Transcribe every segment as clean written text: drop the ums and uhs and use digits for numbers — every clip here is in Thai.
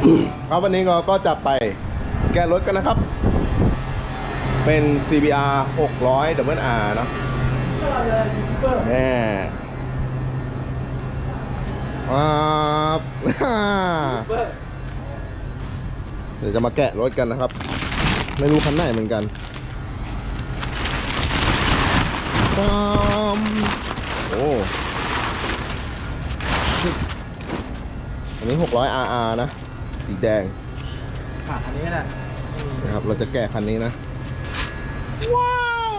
ครับวันนี้เราก็จะไปแก้รถกันนะครับเป็น cbr600rr เนาะแน่เดี๋ยวจะมาแกะรถกันนะครับไม่รู้คันไหนเหมือนกันโอ้อันนี้ 600rr นะสีแดงอันนี้แหละนะครับเราจะแกะคันนี้นะว้าว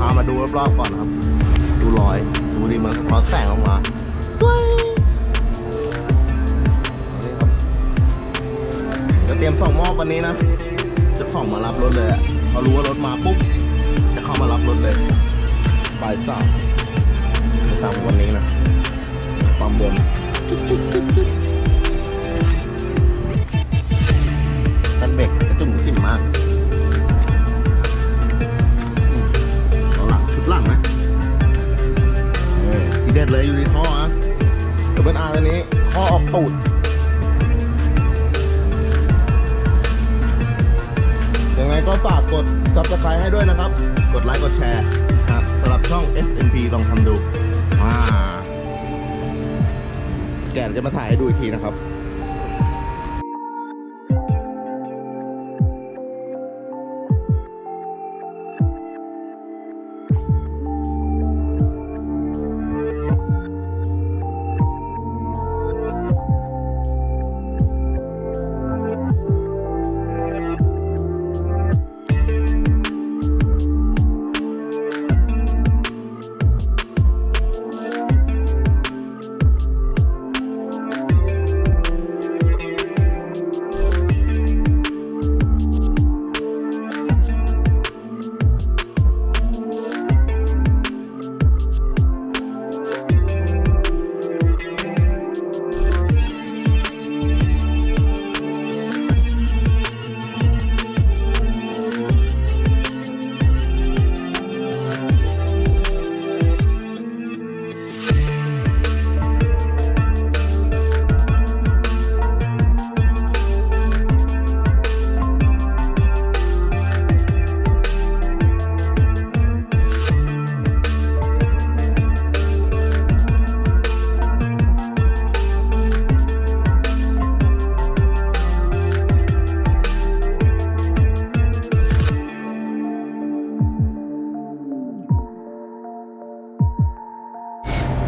พามาดูรอบๆก่อนนะครับดูรอยดูดิมันสะท้อนแสงออกมาสวยนี่ครับจะเตรียมส่งมอบวันนี้นะจะส่งมารับรถเลยอ่ะพอรู้ว่ารถมาปุ๊บจะเข้ามารับรถเลยบ่ายสามวันนี้นะความบนกันเบรกกระจุ่มกระจิ้มมากหลังนะทีเด็ดเลยอยู่ในท่อนะตัวเป็นอาร์ตัวนี้ท่อออกตูดยังไงก็ฝากกด Subscribe ให้ด้วยนะครับกดไลค์กดแชร์ครับสำหรับช่อง SMP ลองทำดูแกนจะมาถ่ายให้ดูอีกทีนะครับ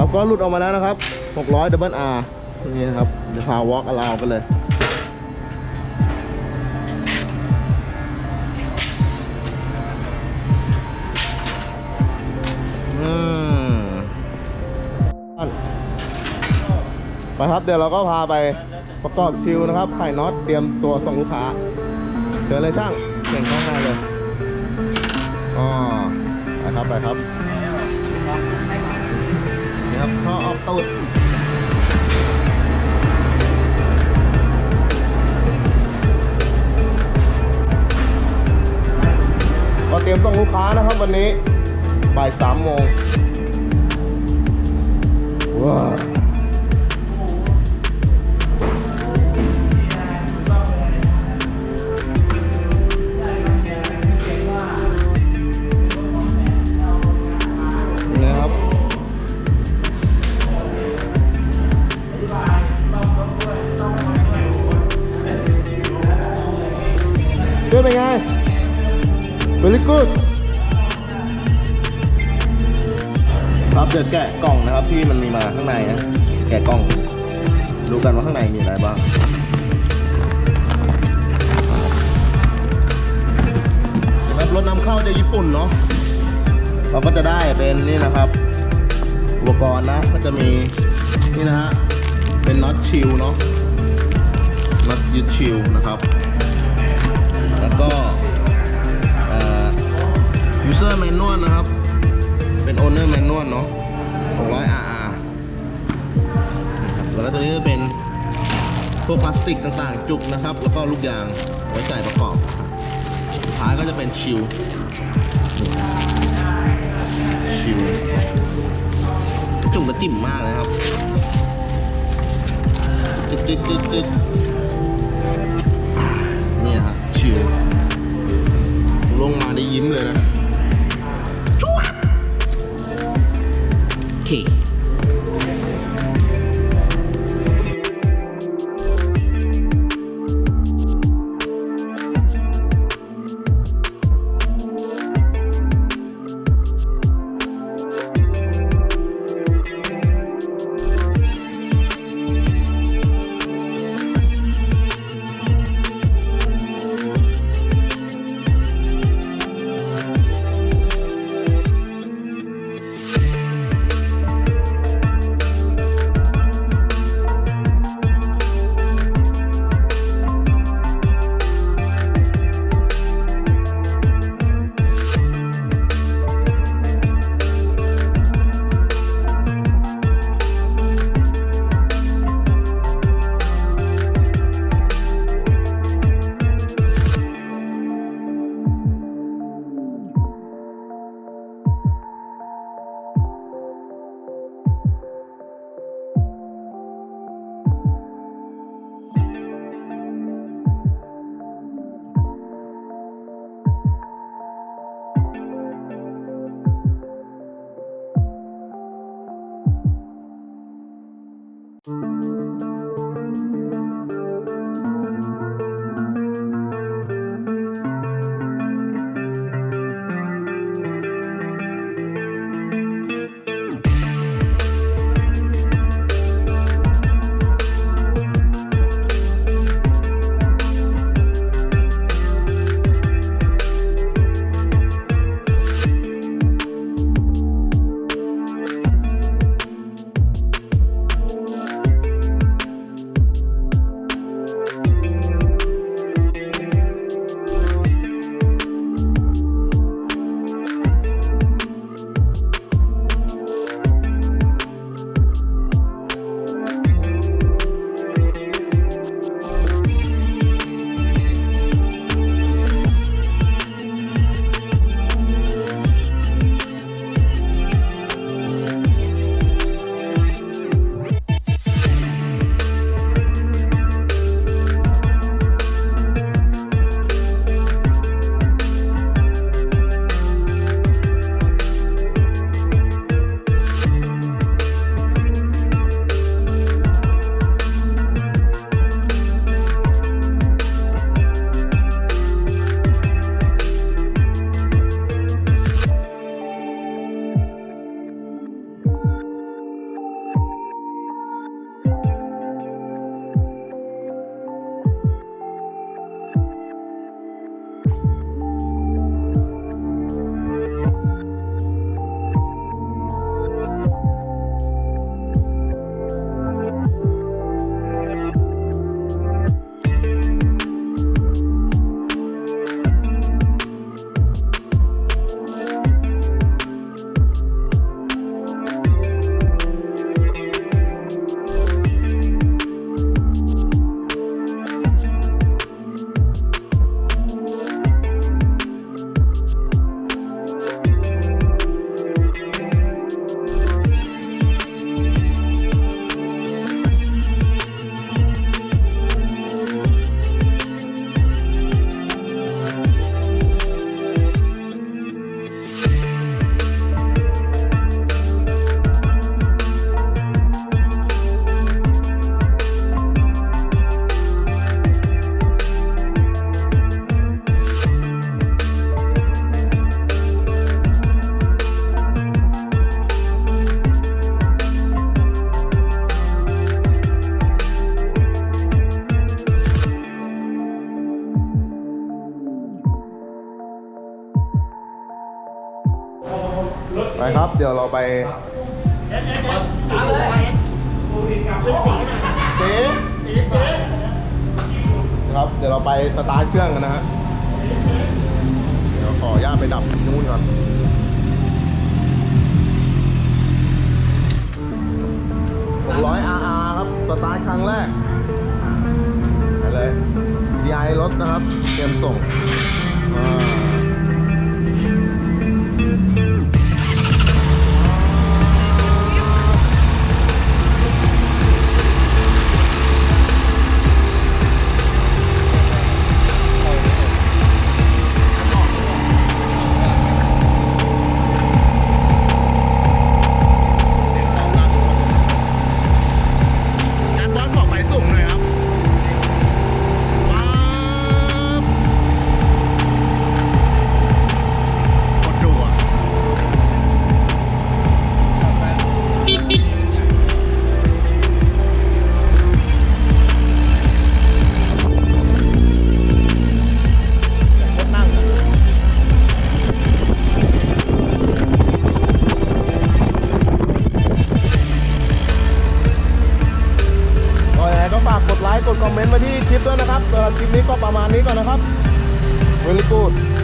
ครับก็หลุดออกมาแล้วนะครับ 600rr นี่นะครับจะพาวอล์กอลาวกันเลยไปครับเดี๋ยวเราก็พาไปประกอบชิวนะครับไข่น็อตเตรียมตัวส่งลูกค้าเชิญเลยช่างเก่งข้างหน้าเลยไปครับไปครับนี่ครับท่อออกตูดก็เตรียมส่งลูกค้านะครับวันนี้บ่าย3 โมงว้าวเป็นไง very good ครับเดี๋ยวแกะกล่องนะครับที่มันมีมาข้างในนะแกะกล่องดูกันว่าข้างในมีอะไรบ้างแบบรถนำเข้าจากญี่ปุ่นเนาะเราก็จะได้เป็นนี่นะครับ อุปกรณ์นะก็จะมีนี่นะฮะเป็นน็อตชิลเนาะน็อตยึดชิลนะครับแล้วก็user manual นะครับเป็น owner manual เนาะ600rr แล้วก็ตัวนี้จะเป็นพวกพลาสติกต่างๆจุกนะครับแล้วก็ลูกยางไว้ใส่ประกอบสุดท้ายก็จะเป็นชิลจุ่มกระจิ่มมากเลยครับจึ๊ดนี่ฮะชิลลงมาได้ยิ้มเลยนะจุ๊บโอเครถ ไปครับเดี๋ยวเราไป เจ๊ครับ เดี๋ยวเราไปสตาร์ทเครื่องกันนะฮะ เดี๋ยวขออนุญาตไปดับที่นู่นก่อน600 RR ครับ สตาร์ทครั้งแรกไปเลย DI รถนะครับ เตรียมส่งกดคอมเมนต์มาที่คลิปด้วยนะครับสำหรับคลิปนี้ก็ประมาณนี้ก่อนนะครับ Very good